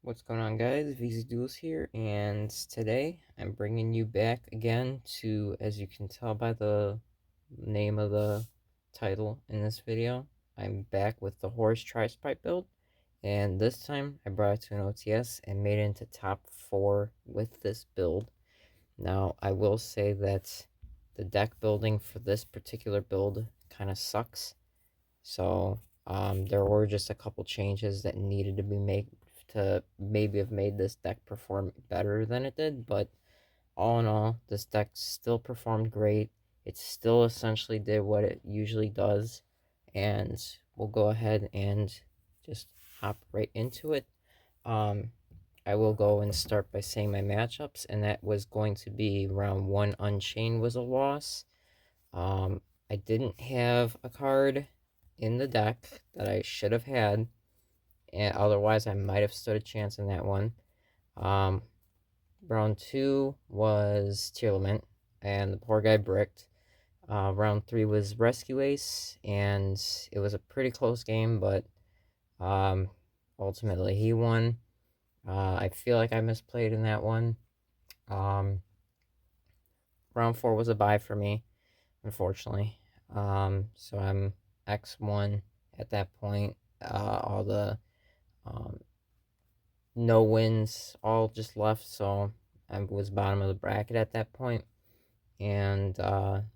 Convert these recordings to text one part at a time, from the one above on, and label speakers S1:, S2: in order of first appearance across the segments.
S1: What's going on, guys? VZ Duels here, and today I'm bringing you back again to, as you can tell by the name of the title in this video, I'm back with the Horus Tri-Spright build, and this time I brought it to an OTS and made it into top 4 with this build. Now, I will say that the deck building for this particular build kind of sucks, so there were just a couple changes that needed to be made to maybe have made this deck perform better than it did, but all in all, this deck still performed great. It still essentially did what it usually does, and we'll go ahead and just hop right into it. Um, I will go and start by saying my matchups, and that was going to be round 1 Unchained was a loss. I didn't have a card in the deck that I should have had, and otherwise I might have stood a chance in that one. Um, round 2 was Tear Lament, and the poor guy bricked. Round 3 was Rescue Ace, and it was a pretty close game, but um, ultimately he won. I feel like I misplayed in that one. Um, round 4 was a bye for me, unfortunately. So I'm X1 at that point. All the um, no wins all just left, so I was bottom of the bracket at that point, and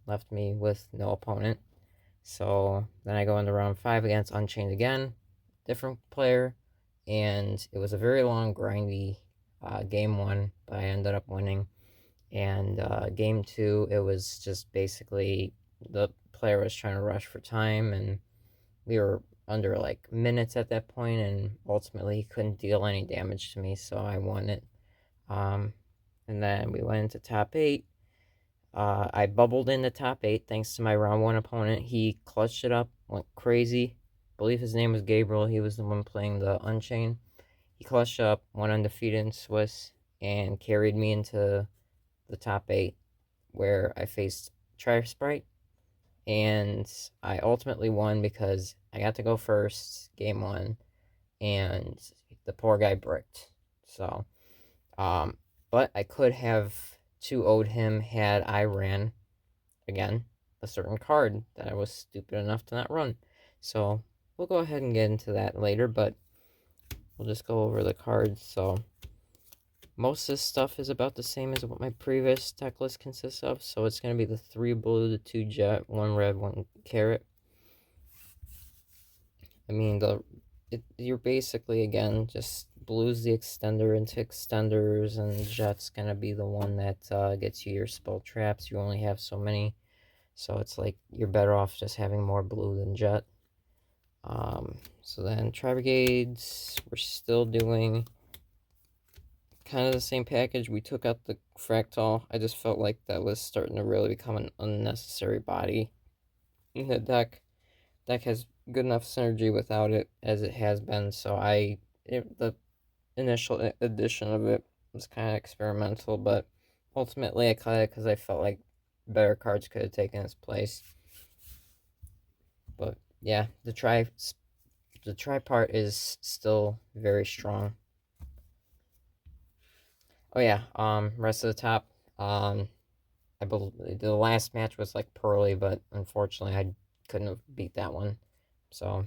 S1: left me with no opponent. So then I go into round 5 against Unchained again, different player, and it was a very long, grindy game 1, but I ended up winning. And game 2, it was just basically the player was trying to rush for time, and we were under like minutes at that point, and ultimately he couldn't deal any damage to me, so I won it. Um, and then we went into top 8. I bubbled in the top 8 thanks to my round 1 opponent. He clutched it up, went crazy. I believe his name was Gabriel. He was the one playing the Unchained. He clutched up, went undefeated in Swiss, and carried me into the top 8, where I faced Tri-Spright, and I ultimately won because I got to go first, game 1, and the poor guy bricked. So, um, but I could have 2-0'd him had I ran, again, a certain card that I was stupid enough to not run. So, we'll go ahead and get into that later, but we'll just go over the cards. So, most of this stuff is about the same as what my previous deck list consists of. So, it's going to be the 3 blue, the 2 jet, 1 red, 1 carrot. I mean, you're basically, again, just blue's the extender into extenders, and jet's gonna be the one that gets you your spell traps. You only have so many, so it's like you're better off just having more blue than jet. So then tri-brigades, we're still doing kind of the same package. We took out the fractal. I just felt like that was starting to really become an unnecessary body in the deck. Deck has good enough synergy without it as it has been, so the initial edition of it was kind of experimental, but ultimately I cut it because I felt like better cards could have taken its place. But yeah, the try part is still very strong. Oh yeah, rest of the top, I believe the last match was like Pearly, but unfortunately I couldn't have beat that one. So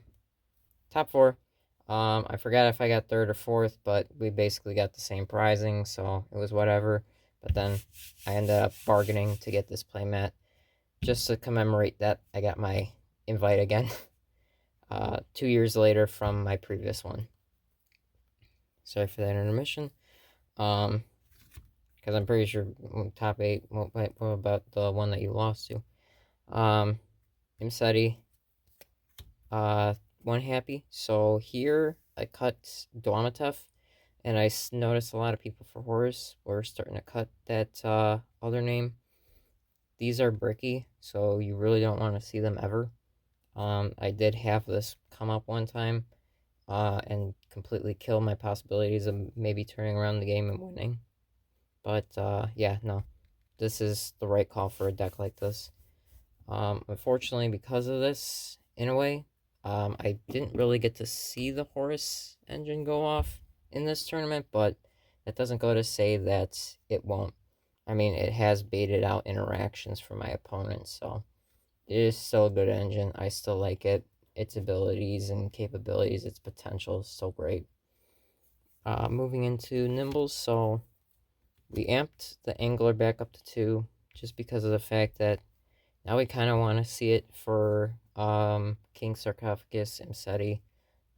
S1: top 4. I forgot if I got 3rd or 4th, but we basically got the same prizing, so it was whatever. But then I ended up bargaining to get this playmat just to commemorate that I got my invite again 2 years later from my previous one. Sorry for that intermission. Because I'm pretty sure top 8, what about the one that you lost to? Imseti, 1 happy. So here I cut Dwamatev, and I noticed a lot of people for Horus were starting to cut that other name. These are bricky, so you really don't want to see them ever. I did have this come up one time and completely kill my possibilities of maybe turning around the game and winning. But yeah, no, this is the right call for a deck like this. Unfortunately, because of this, in a way, I didn't really get to see the Horus engine go off in this tournament, but that doesn't go to say that it won't. I mean, it has baited out interactions for my opponents, so it is still a good engine. I still like it. Its abilities and capabilities, its potential is still great. Moving into Nimbles, so we amped the Angler back up to 2 just because of the fact that now we kind of want to see it for King Sarcophagus Imseti.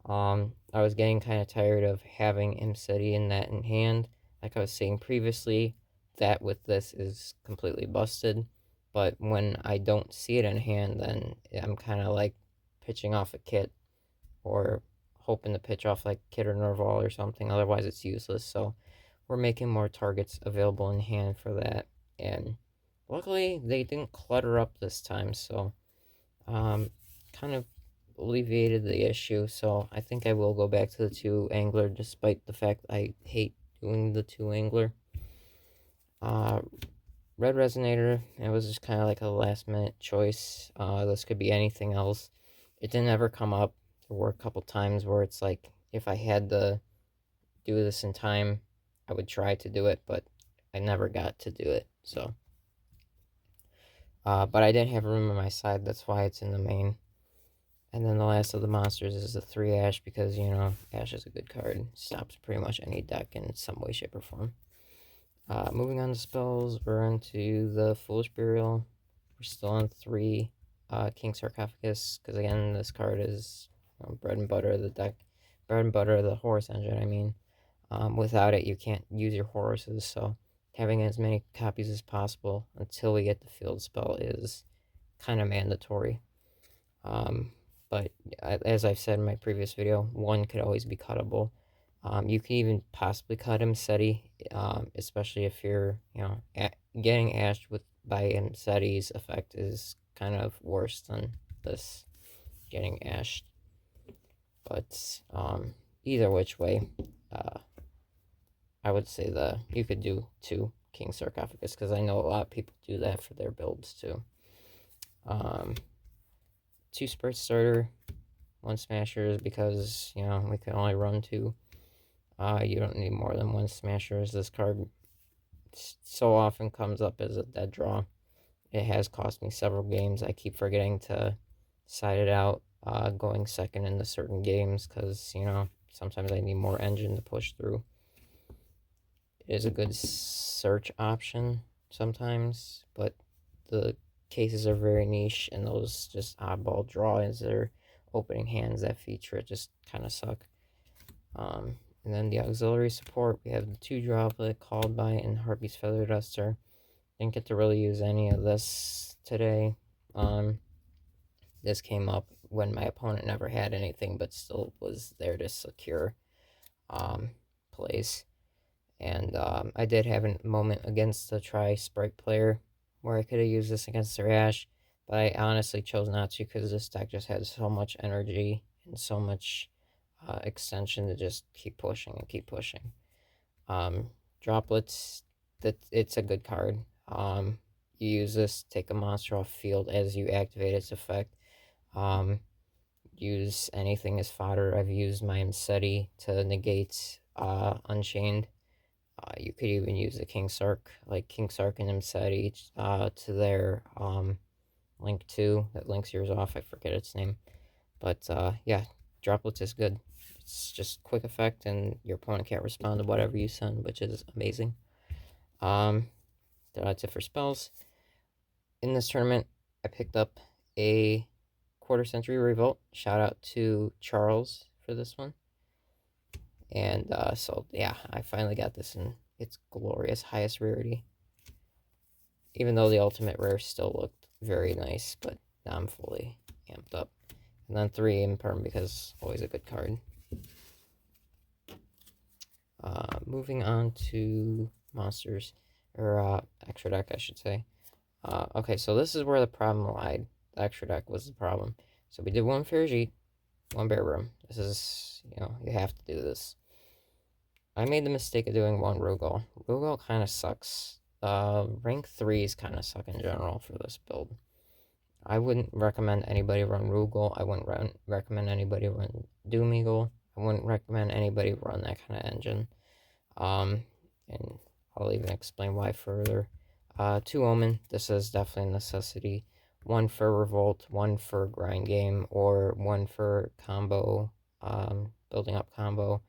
S1: I was getting kind of tired of having Imseti in that in hand. Like I was saying previously, that with this is completely busted. But when I don't see it in hand, then I'm kind of like pitching off a kit or hoping to pitch off like Kit or Nerval or something. Otherwise, it's useless. So we're making more targets available in hand for that. And luckily, they didn't clutter up this time. So kind of alleviated the issue. So I think I will go back to the 2 angler, despite the fact I hate doing the 2 angler. Red Resonator, it was just kind of like a last minute choice. This could be anything else. It didn't ever come up. There were a couple times where it's like, if I had to do this in time, I would try to do it, but I never got to do it. So, but I didn't have room on my side. That's why it's in the main. And then the last of the monsters is the 3 Ash because, you know, Ash is a good card. Stops pretty much any deck in some way, shape, or form. Moving on to spells, we're into the Foolish Burial. We're still on 3 King Sarcophagus because, again, this card is bread and butter of the deck. Bread and butter of the Horus engine, I mean. Without it, you can't use your Horuses, so having as many copies as possible until we get the field spell is kind of mandatory. But as I've said in my previous video, 1 could always be cuttable. You can even possibly cut Imseti, especially if you're, you know, getting ashed by Imseti's effect is kind of worse than this getting ashed. But either which way, I would say you could do 2 King Sarcophagus because I know a lot of people do that for their builds too. 2 Sprite Starter, 1 Smashers because, you know, we can only run 2. You don't need more than 1 Smashers. This card so often comes up as a dead draw. It has cost me several games. I keep forgetting to side it out, going second into certain games because, you know, sometimes I need more engine to push through. It is a good search option sometimes, but the cases are very niche, and those just oddball draws that are opening hands that feature it just kind of suck. And then the auxiliary support, we have the 2 Droplet, Called By, and Harpy's Feather Duster. Didn't get to really use any of this today. This came up when my opponent never had anything, but still was there to secure plays. And I did have a moment against the Tri-Spright player where I could have used this against their Ash, but I honestly chose not to because this deck just had so much energy and so much extension to just keep pushing and keep pushing. Droplets, it's a good card. You use this, take a monster off field as you activate its effect. Use anything as fodder. I've used my Imseti to negate Unchained. You could even use the King Sark, like King Sark and Imseti, to their link 2 that links yours off. I forget its name. But yeah, Droplets is good. It's just quick effect, and your opponent can't respond to whatever you send, which is amazing. That's it for spells. In this tournament, I picked up a Quarter Century Revolt. Shout out to Charles for this one. And so, yeah, I finally got this in its glorious highest rarity. Even though the ultimate rare still looked very nice, but now I'm fully amped up. And then 3 Imperm because always a good card. Moving on to monsters, or extra deck, I should say. Okay, so this is where the problem lied. The extra deck was the problem. So we did 1 Ferrigite, 1 Bear Room. This is, you know, you have to do this. I made the mistake of doing 1 Rugal. Rugal kind of sucks. Rank 3s kind of suck in general for this build. I wouldn't recommend anybody run Rugal. I wouldn't recommend anybody run Doom Eagle. I wouldn't recommend anybody run that kind of engine. And I'll even explain why further. 2 Omen, this is definitely a necessity. 1 for Revolt, 1 for grind game, or 1 for combo, building up combo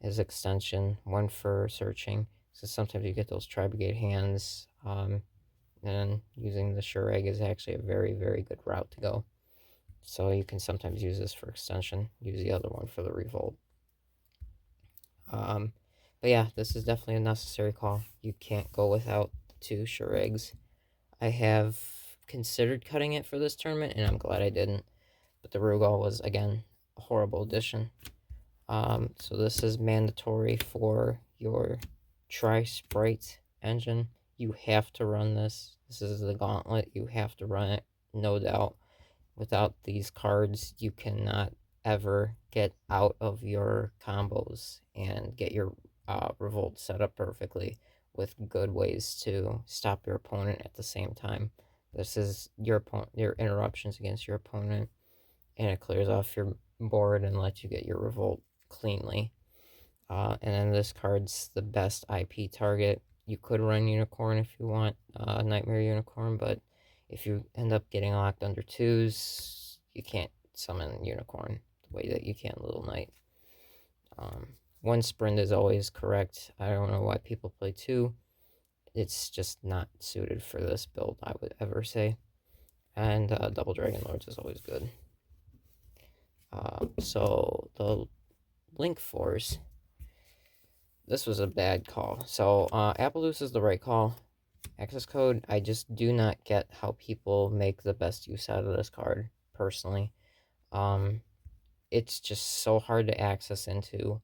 S1: as extension, 1 for searching. So sometimes you get those tri-brigade hands, and using the sure egg is actually a very, very good route to go. So you can sometimes use this for extension, use the other one for the revolt. But yeah, this is definitely a necessary call. You can't go without 2 sure eggs. I have considered cutting it for this tournament, and I'm glad I didn't. But the Rugal was, again, a horrible addition. So this is mandatory for your Tri-Spright engine. You have to run this. This is the gauntlet. You have to run it, no doubt. Without these cards, you cannot ever get out of your combos and get your revolt set up perfectly with good ways to stop your opponent at the same time. This is your interruptions against your opponent, and it clears off your board and lets you get your revolt cleanly. And then this card's the best IP target. You could run Unicorn if you want, Nightmare Unicorn, but if you end up getting locked under 2s, you can't summon Unicorn the way that you can Little Knight. 1 sprint is always correct. I don't know why people play 2. It's just not suited for this build, I would ever say. And double Dragon Lords is always good. So the Link Force, this was a bad call. So Appaloosa is the right call. Access code, I just do not get how people make the best use out of this card, personally. It's just so hard to access into.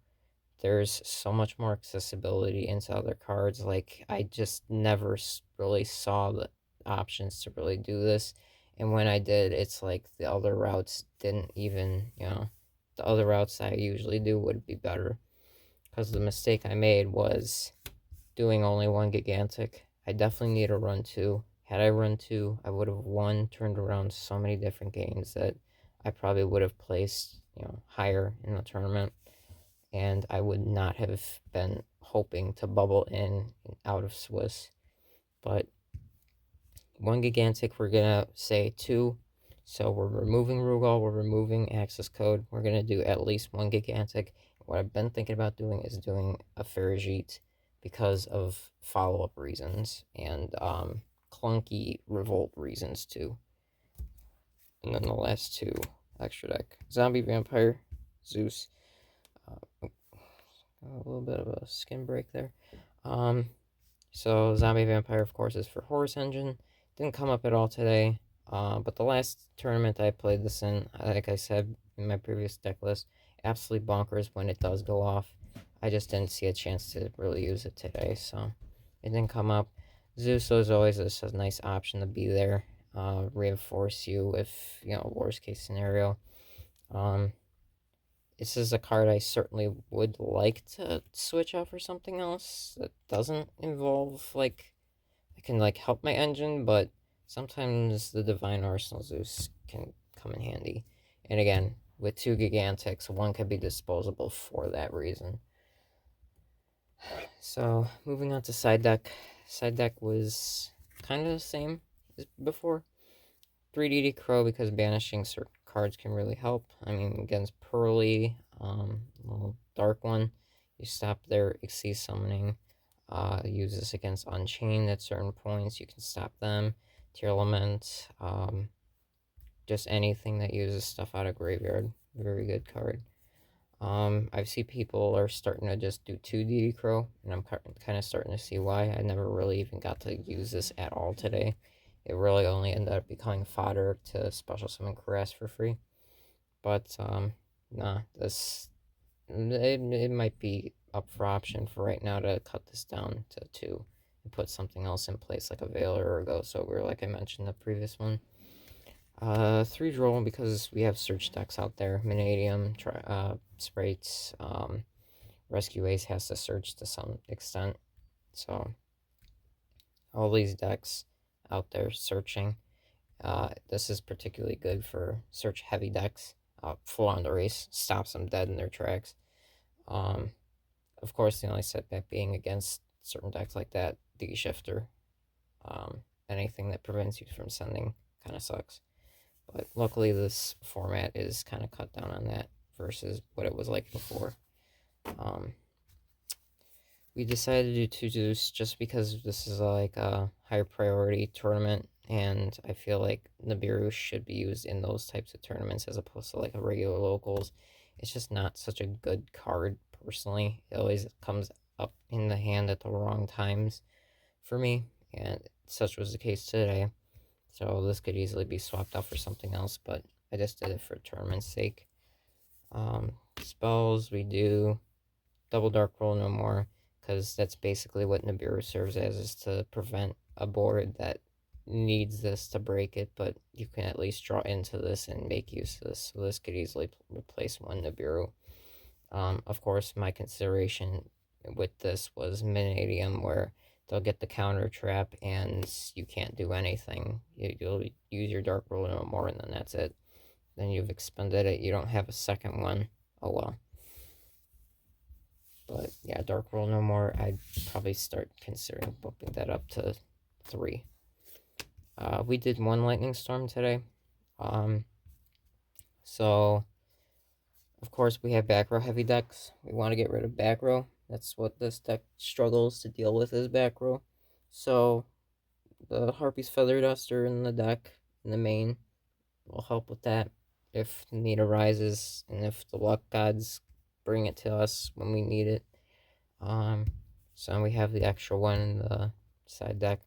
S1: There's so much more accessibility into other cards. Like, I just never really saw the options to really do this. And when I did, it's like the other routes didn't even, the other routes I usually do would be better. Because the mistake I made was doing only 1 Gigantic. I definitely need to run 2. Had I run 2, I would have turned around so many different games that I probably would have placed, higher in the tournament. And I would not have been hoping to bubble in and out of Swiss. But 1 Gigantic, we're going to say 2. So we're removing Rugal, we're removing access code. We're going to do at least 1 Gigantic. What I've been thinking about doing is doing a Farigite because of follow-up reasons and clunky revolt reasons too. And then the last 2 extra deck. Zombie Vampire, Zeus. A little bit of a skin break there. So Zombie Vampire, of course, is for Horus Engine. Didn't come up at all today. But the last tournament I played this in, like I said in my previous deck list, absolutely bonkers when it does go off. I just didn't see a chance to really use it today, so it didn't come up. Zeus, as always, is a nice option to be there. Reinforce you if, worst case scenario. This is a card I certainly would like to switch out for something else that doesn't involve, like, it can, like, help my engine, but sometimes the Divine Arsenal Zeus can come in handy. And again, with 2 Gigantics, 1 could be disposable for that reason. So, moving on to side deck. Side deck was kind of the same as before. 3DD Crow, because banishing certain cards can really help. I mean, against Pearly, little dark one, you stop their Xyz summoning. Use this against Unchained at certain points. You can stop them. Tearlament, just anything that uses stuff out of graveyard. Very good card. I see people are starting to just do 2 DD Crow, and I'm kind of starting to see why. I never really even got to use this at all today. It really only ended up becoming fodder to special summon Caress for free. But, nah, it might be up for option for right now to cut this down to 2 and put something else in place, like a Veiler or a Ghost Ogre, like I mentioned in the previous one. 3 Droll, because we have search decks out there. Vanadium, Sprites, Rescue Ace has to search to some extent. So, all these decks out there searching. This is particularly good for search heavy decks. Full on the race, stops them dead in their tracks. Of course, the only setback being against certain decks like that, the shifter. Anything that prevents you from sending kind of sucks. But luckily, this format is kind of cut down on that versus what it was like before. Um, we decided to do this just because this is like a higher priority tournament, and I feel like Nibiru should be used in those types of tournaments as opposed to like a regular locals. It's just not such a good card personally. It always comes up in the hand at the wrong times for me, and such was the case today. So this could easily be swapped out for something else, but I just did it for tournament's sake. Spells, we do double dark roll no more, because that's basically what Nibiru serves as, is to prevent a board that needs this to break it, but you can at least draw into this and make use of this. So this could easily replace one Nibiru. Of course, my consideration with this was Minadium, where they'll get the counter trap and you can't do anything. You'll use your dark roll no more, and then that's it. Then you've expended it. You don't have a second one. Oh well. But yeah, dark roll no more. I'd probably start considering bumping that up to 3. We did 1 lightning storm today. So of course we have back row heavy decks. We want to get rid of back row. That's what this deck struggles to deal with, is back row. So the Harpy's Feather Duster in the deck, in the main, will help with that if need arises, and if the luck gods bring it to us when we need it. So we have the extra one in the side deck.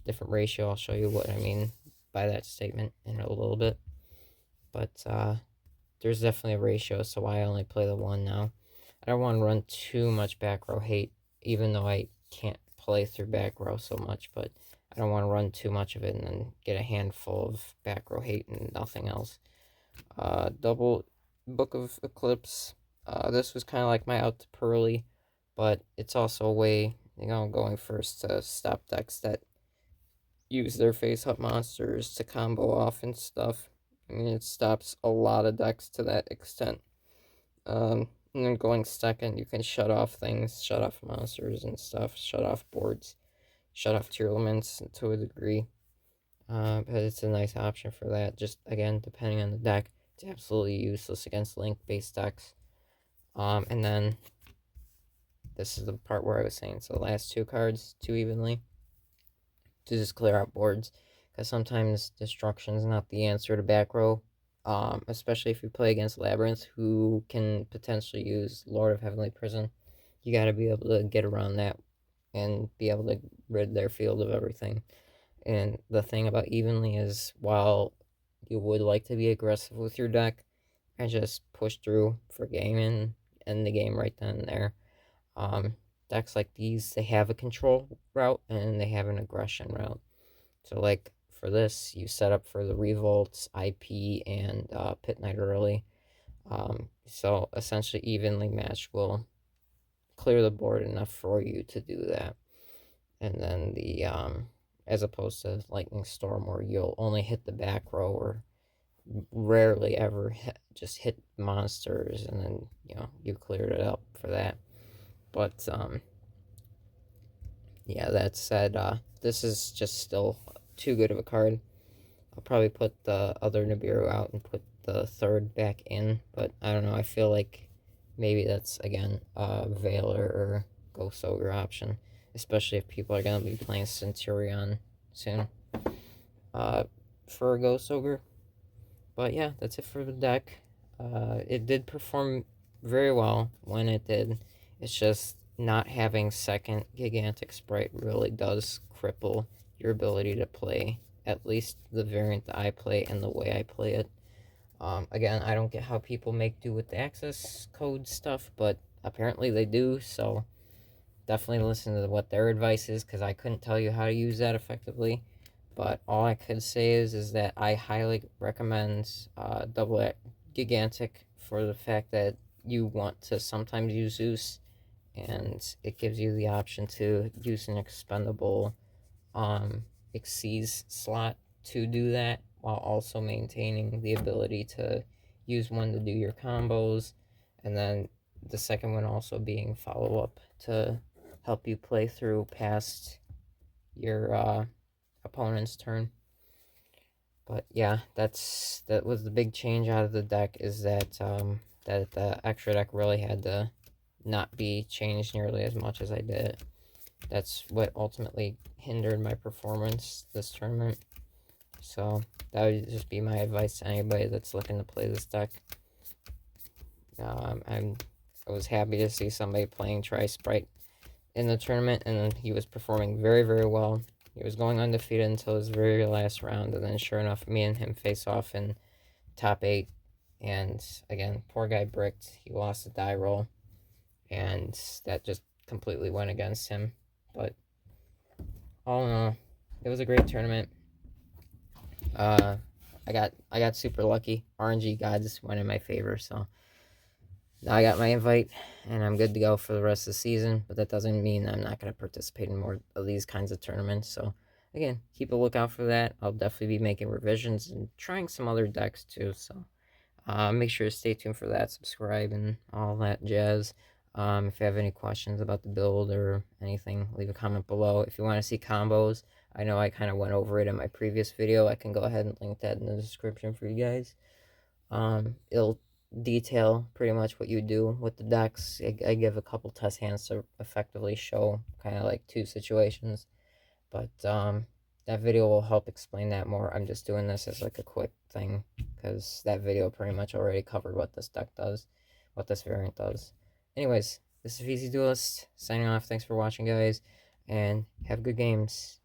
S1: Different ratio. I'll show you what I mean by that statement in a little bit. But there's definitely a ratio, so I only play the one now. I don't want to run too much back row hate, even though I can't play through back row so much, but I don't want to run too much of it and then get a handful of back row hate and nothing else. Double Book of Eclipse. This was kind of like my out to Pearly, but it's also a way, going first to stop decks that use their face-up monsters to combo off and stuff. I mean, it stops a lot of decks to that extent. And then going second, you can shut off things, shut off monsters and stuff, shut off boards, shut off tier elements to a degree. But it's a nice option for that. Just, again, depending on the deck, it's absolutely useless against link-based decks. And then this is the part where I was saying, so the last 2 cards, too evenly, to just clear out boards, because sometimes destruction is not the answer to back row, especially if you play against Labyrinth, who can potentially use Lord of Heavenly Prison. You got to be able to get around that and be able to rid their field of everything. And the thing about evenly is, while you would like to be aggressive with your deck and just push through for game and end the game right then and there, decks like these, they have a control route and they have an aggression route. So like for this, you set up for the Revolts, IP, and Pit Knight early. So essentially evenly matched will clear the board enough for you to do that. And then the as opposed to Lightning Storm, where you'll only hit the back row or rarely ever just hit monsters, and then you cleared it up for that. But yeah, that said, this is just still too good of a card. I'll probably put the other Nibiru out and put the third back in, but I don't know, I feel like maybe that's, again, a Veiler or Ghost Ogre option, especially if people are going to be playing Centurion soon for a Ghost Ogre. But yeah, that's it for the deck. It did perform very well when it did. It's just not having second Gigantic Sprite really does cripple your ability to play at least the variant that I play and the way I play it. Again, I don't get how people make do with the access code stuff, but apparently they do, so definitely listen to what their advice is, because I couldn't tell you how to use that effectively. But all I could say is that I highly recommend Double Gigantic for the fact that you want to sometimes use Zeus, and it gives you the option to use an expendable Xyz slot to do that, while also maintaining the ability to use one to do your combos, and then the second one also being follow-up to help you play through past your opponent's turn. But yeah, that was the big change out of the deck, is that that the extra deck really had to not be changed nearly as much as I did. That's what ultimately hindered my performance this tournament. So that would just be my advice to anybody that's looking to play this deck. I was happy to see somebody playing Tri-Spright in the tournament, and he was performing very, very well. He was going undefeated until his very last round, and then sure enough, me and him face off in top 8. And again, poor guy bricked. He lost the die roll, and that just completely went against him. But all in all, it was a great tournament. I got super lucky. RNG gods went in my favor, so now I got my invite, and I'm good to go for the rest of the season. But that doesn't mean I'm not going to participate in more of these kinds of tournaments. So again, keep a lookout for that. I'll definitely be making revisions and trying some other decks too. So make sure to stay tuned for that. Subscribe and all that jazz. If you have any questions about the build or anything, leave a comment below. If you want to see combos, I know I kind of went over it in my previous video. I can go ahead and link that in the description for you guys. It'll detail pretty much what you do with the decks. I give a couple test hands to effectively show kind of like 2 situations, but that video will help explain that more. I'm just doing this as like a quick thing because that video pretty much already covered what this deck does, what this variant does. Anyways, this is VZ Duelist signing off. Thanks for watching, guys, and have good games.